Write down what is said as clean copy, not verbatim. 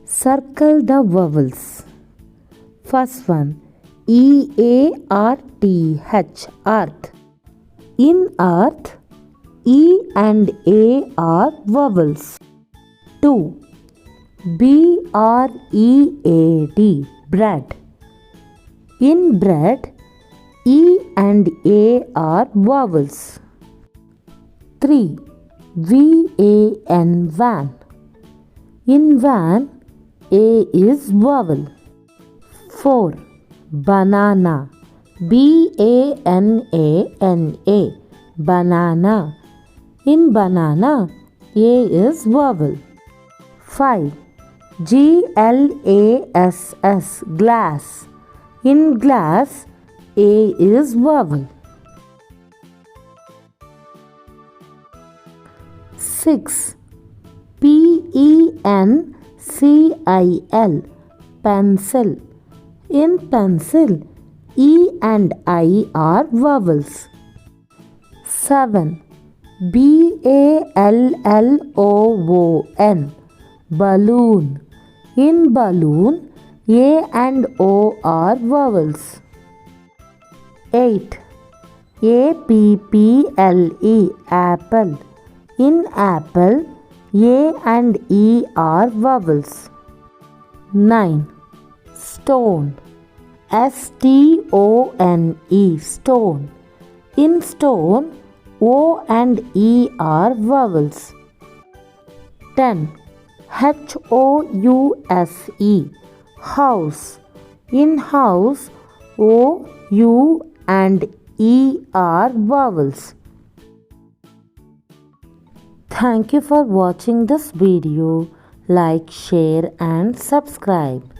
Circle the vowels. First one, E-A-R-T-H, earth. In earth, E and A are vowels. 2. B-R-E-A-D, bread. In bread, E and A are vowels. 3. V-A-N, van. In van, A is vowel. 4. Banana. B-A-N-A-N-A, banana. In banana, A is vowel. 5. G-L-A-S-S, glass. In glass, A is vowel. 6. P-E-N-C-I-L, pencil. In pencil, E and I are vowels. 7. B-A-L-L-O-O-N, balloon. In balloon, A and O are vowels. 8. A-P-P-L-E, apple. In apple, A and E are vowels. 9. Stone. S-T-O-N-E, stone. In stone, O and E are vowels. 10. H-O-U-S-E, house. In house, O, U and E are vowels. Thank you for watching this video. Like, share and subscribe.